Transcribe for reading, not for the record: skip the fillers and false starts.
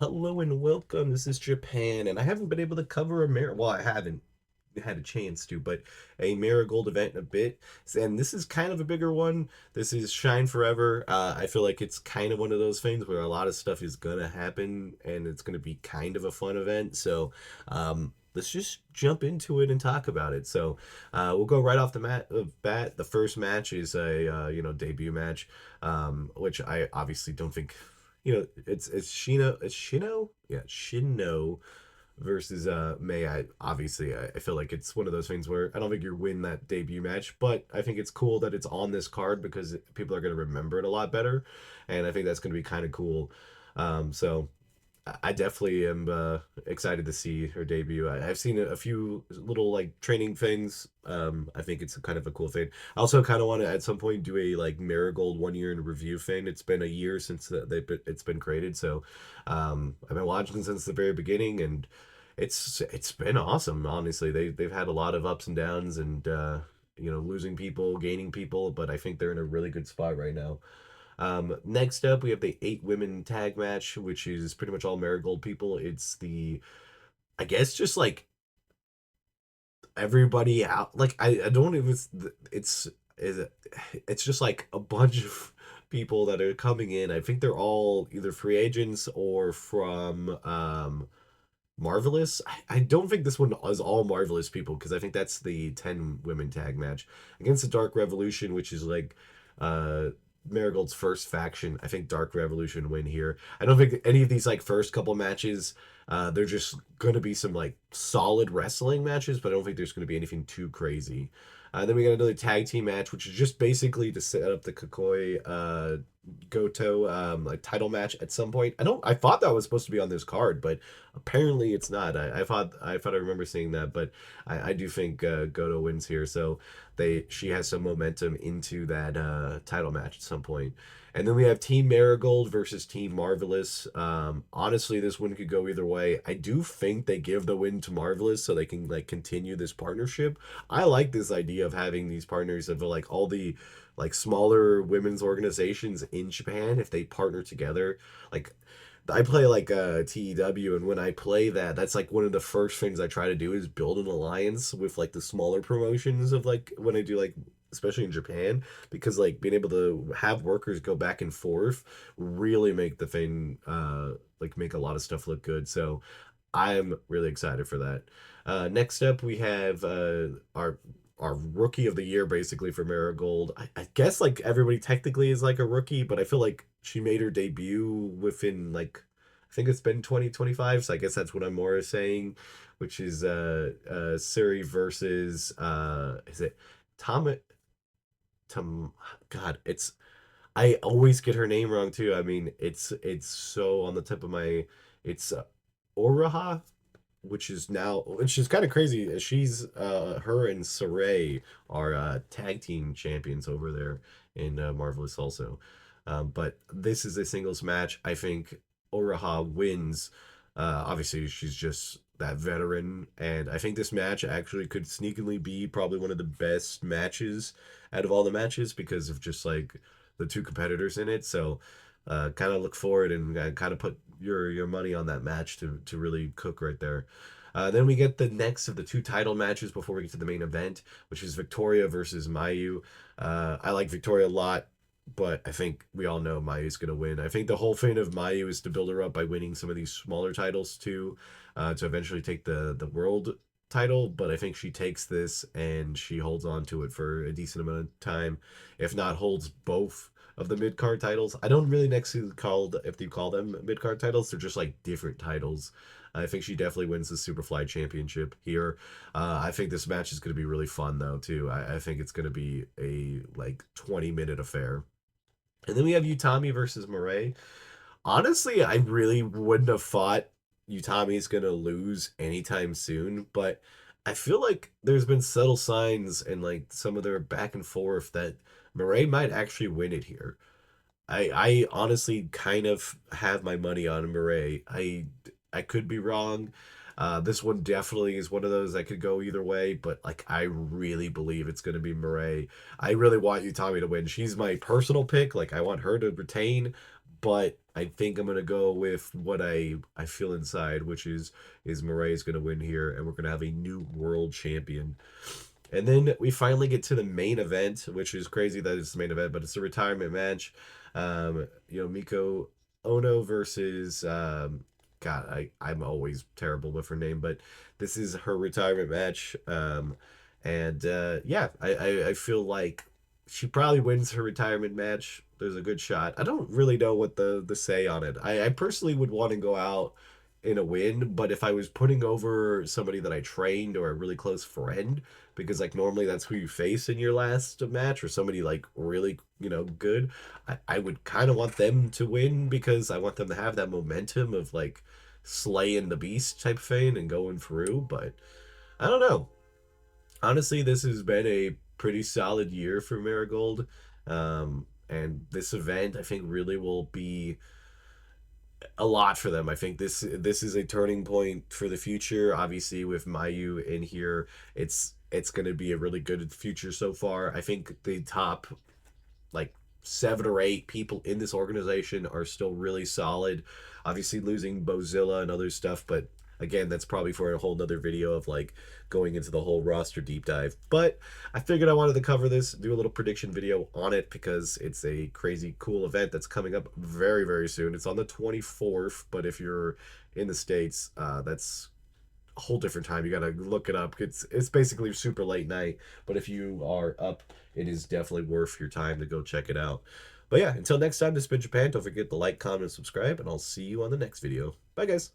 Hello and welcome. This is Japan, and I haven't been able to cover well, I haven't had a chance to, but a Marigold event in a bit. And this is kind of a bigger one. This is Shine Forever. I feel like it's kind of one of those things where a lot of stuff is gonna happen, and it's gonna be kind of a fun event. So, let's just jump into it and talk about it. So, we'll go right off the bat. The first match is a debut match, which I obviously don't think it's Shino, yeah, Shino versus May. I feel like it's one of those things where I don't think you win that debut match, but I think it's cool that it's on this card because people are going to remember it a lot better, and I think that's going to be kind of cool. So I definitely am excited to see her debut. I've seen a few little like training things. I think it's kind of a cool thing. I also kind of want to at some point do a like Marigold 1 year in review thing. It's been a year since it's been created, so I've been watching since the very beginning, and it's been awesome. Honestly, they've had a lot of ups and downs, and losing people, gaining people, but I think they're in a really good spot right now. Next up, we have the 8 women tag match, which is pretty much all Marigold people. It's I guess, just like everybody out. Like, I don't even, is it's just like a bunch of people that are coming in. I think they're all either free agents or from, Marvelous. I don't think this one is all Marvelous people because I think that's the 10 women tag match against the Dark Revolution, which is like uh Marigold's first faction. I think Dark Revolution win here. I don't think any of these like first couple matches, they're just gonna be some like solid wrestling matches, but I don't think there's gonna be anything too crazy. Then we got another tag team match, which is just basically to set up the Kokoi Goto like title match at some point. I thought that was supposed to be on this card, but apparently it's not. I thought I remember seeing that, but I do think Goto wins here, so she has some momentum into that title match at some point. And then we have Team Marigold versus Team Marvelous. Honestly, this one could go either way. I do think they give the win to Marvelous so they can like continue this partnership. I like this idea of having these partners of like all the like smaller women's organizations in Japan if they partner together. Like I play like TEW, and when I play that, that's like one of the first things I try to do is build an alliance with like the smaller promotions of like when I do like especially in Japan, because like being able to have workers go back and forth really make the thing like make a lot of stuff look good. So I'm really excited for that. Next up, we have our rookie of the year basically for Marigold. I guess like everybody technically is like a rookie, but I feel like she made her debut within like I think it's been 2025, so I guess that's what I'm more saying, which is Suri versus is it Tom Tom God, it's I always get her name wrong too. I mean, it's so on the tip of my it's Oraha, which is kind of crazy. She's her and Saray are tag team champions over there in Marvelous also. But this is a singles match. I think Oraha wins. Obviously, she's just that veteran, and I think this match actually could sneakily be probably one of the best matches out of all the matches because of just like the two competitors in it. So kind of look forward and kind of put your money on that match to really cook right there. Then we get the next of the two title matches before we get to the main event, which is Victoria versus Mayu. I like Victoria a lot, but I think we all know Mayu's going to win. I think the whole thing of Mayu is to build her up by winning some of these smaller titles too, to eventually take the world title. But I think she takes this and she holds on to it for a decent amount of time, if not holds both of the mid card titles. I don't really next to called if you call them mid card titles. They're just like different titles. I think she definitely wins the Superfly Championship here. I think this match is going to be really fun though too. I think it's going to be a like 20-minute affair. And then we have Utami versus Murray. Honestly, I really wouldn't have thought Utami's gonna lose anytime soon, but I feel like there's been subtle signs and like some of their back and forth that Murray might actually win it here. I honestly kind of have my money on Murray. I could be wrong. This one definitely is one of those that could go either way, but like I really believe it's gonna be Murray. I really want Utami to win. She's my personal pick. Like I want her to retain, but I think I'm gonna go with what I feel inside, which is Moray's gonna win here, and we're gonna have a new world champion. And then we finally get to the main event, which is crazy that it's the main event, but it's a retirement match. Miko Ono versus God, I'm always terrible with her name, but this is her retirement match. And yeah, I feel like she probably wins her retirement match. There's a good shot. I don't really know what the say on it. I personally would want to go out in a win, but if I was putting over somebody that I trained or a really close friend, because like normally that's who you face in your last match, or somebody like really good, I would kind of want them to win because I want them to have that momentum of like slaying the beast type thing and going through. But I don't know. Honestly, this has been a pretty solid year for Marigold. And this event I think really will be a lot for them. I think this is a turning point for the future. Obviously, with Mayu in here, it's going to be a really good future so far. I think the top like 7 or 8 people in this organization are still really solid. Obviously, losing Bozilla and other stuff, but again, that's probably for a whole nother video of like going into the whole roster deep dive. But I figured I wanted to cover this, do a little prediction video on it because it's a crazy cool event that's coming up very, very soon. It's on the 24th, but if you're in the States, that's a whole different time. You gotta look it up. It's basically super late night, but if you are up, it is definitely worth your time to go check it out. But yeah, until next time, this has been Japan. Don't forget to like, comment, and subscribe, and I'll see you on the next video. Bye, guys.